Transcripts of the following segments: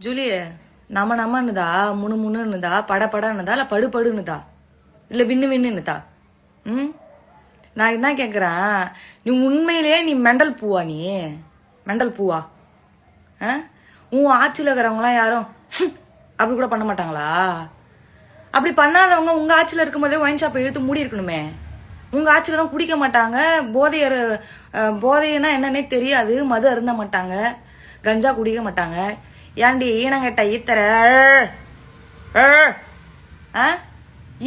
Julie நம்மன்னுதா முணுமுணுன்னுதா படப்படன்னுதா இல்ல படுபடுன்னுதா இல்ல விண்ணுன்னுதா? நான் என்ன கேக்குறேன், நீ உண்மையிலேயே நீ மெண்டல் பூவா? நீ மெண்டல் பூவா? உன் ஆட்சியில் இருக்கிறவங்களாம் யாரும் அப்படி கூட பண்ண மாட்டாங்களா? அப்படி பண்ணாதவங்க உங்க ஆட்சியில் இருக்கும்போதே ஒயின் ஷாப்பை இழுத்து மூடி இருக்கணுமே. உங்க ஆட்சியில தான் குடிக்க மாட்டாங்க, போதைன்னா என்னன்னே தெரியாது, மது அருந்த மாட்டாங்க, கஞ்சா குடிக்க மாட்டாங்க. ஏன்டி ஈனங்கட்ட ஈத்தர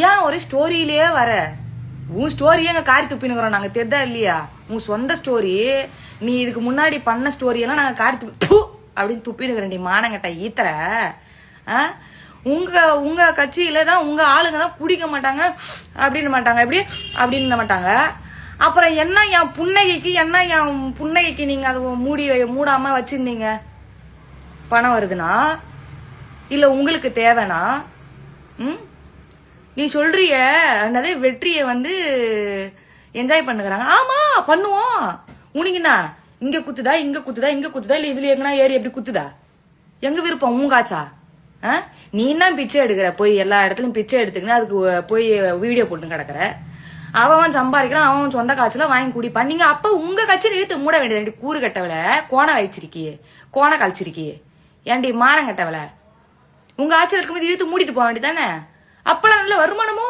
ஏன் ஒரே ஸ்டோரியிலேயே வர? உன் ஸ்டோரியே எங்க காரி துப்பினுக்கிறோம் நாங்க, தெரிதா இல்லையா? உன் சொந்த ஸ்டோரி, நீ இதுக்கு முன்னாடி பண்ண ஸ்டோரி எல்லாம் நாங்க காரி துப்பி அப்படின்னு துப்பினுக்கிறேன். நீ மானங்கட்ட ஈத்தர உங்க கட்சியில தான் உங்க ஆளுங்க தான் குடிக்க மாட்டாங்க அப்படின்னு மாட்டாங்க, எப்படி அப்படின்னு மாட்டாங்க. அப்புறம் என்ன என் புன்னகைக்கு நீங்க அதை மூடாம வச்சிருந்தீங்க? பணம் வருதுன்னா இல்ல உங்களுக்கு தேவைனா? நீ சொல்றிய என்னதே வெற்றியை என்ஜாய் பண்ணுகிறாங்க. ஆமா பண்ணுவோம். உனக்குண்ணா இங்க குத்துதா இல்ல இதுல எங்கன்னா ஏறி எப்படி குத்துதா? எங்க விருப்பம் உங்காச்சா? நீ என்ன பிச்சை எடுக்கிற? போய் எல்லா இடத்துலயும் பிச்சை எடுத்துக்கின்னு அதுக்கு போய் வீடியோ போட்டு கிடக்குற. அவன் சம்பாதிக்கிறான், அவன் சொந்த காய்ச்சல வாங்கி குடிப்பான். நீங்க அப்ப உங்க கட்சியில இழுத்து மூட வேண்டியது. கூறு கட்டவளை கோண வச்சிருக்கியே, கோண கழிச்சிருக்கியே, ஏன்டி மானம் கட்டவளை? உங்க ஆட்சியில் இருக்கும்போது இழுத்து மூடிட்டு போக வேண்டியதானே? அப்பெல்லாம் நல்ல வருமானமோ,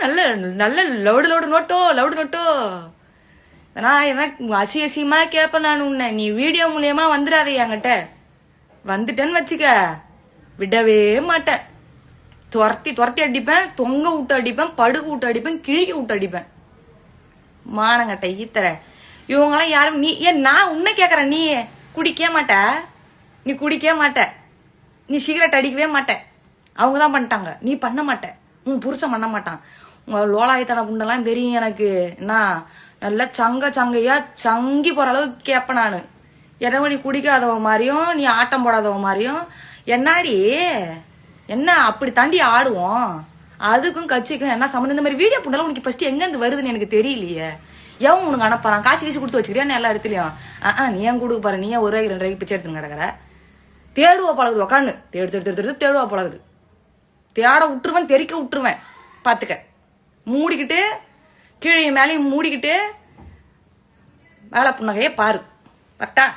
நல்ல நல்ல லவுடு நோட்டோ. நான் எனக்கு அசியமா கேட்பேன் நான் உன்னை. நீ வீடியோ மூலியமா வந்துடாதே என்கிட்ட. வந்துட்டேன்னு வச்சுக்க விடவே மாட்டேன். துரத்தி அடிப்பேன், தொங்க விட்டு அடிப்பேன், படுகு விட்டு அடிப்பேன், கிழிக்க விட்டு அடிப்பேன். மானங்கட்ட ஈத்தர இவங்கெல்லாம் யாரும். நீ ஏன் நான் உன்னை கேக்குறேன், நீ குடிக்க மாட்ட, நீ சிகரெட் அடிக்கவே மாட்ட. அவங்கதான் பண்ணிட்டாங்க, நீ பண்ண மாட்ட, உன் புருஷன் பண்ண மாட்டான். உங்க லோலாயத்தன புண்டெல்லாம் தெரியும் எனக்கு. என்ன நல்ல சங்கையா சங்கி போற அளவுக்கு கேப்ப நானு. எனவே நீ குடிக்காதவ மாதிரியும் நீ ஆட்டம் போடாதவ மாதிரியும் என்னாடி என்ன அப்படி தாண்டி ஆடுவோம். அதுக்கும் கட்சிக்கும் என்ன சம்மந்தம்? இந்த மாதிரி வீடியோ புண்டெல்லாம் உனக்கு ஃபர்ஸ்ட் எங்க இருந்து வருதுன்னு எனக்கு தெரியலையே. எவன் உனக்கு அனுப்புறான்? காசு கொடுத்து வச்சுக்கிறியா எல்லா இடத்துலயும்? நீ ஏன் கொடுக்க பாரு, நீ ஏன் 1 ரூபாய்க்கு 2 ரூபாய்க்கு பிச்சை எடுத்துன்னு கிடக்குற? தேடுவா பழகுது, உக்கான்னு தேடுவா பழகுது. தேட விட்டுருவேன், தெறிக்க விட்டுருவேன். பாத்துக்க, மூடிக்கிட்டு கீழே மேலையும் மூடிக்கிட்டு வேலை புண்ணகையே பாரு. பட்டா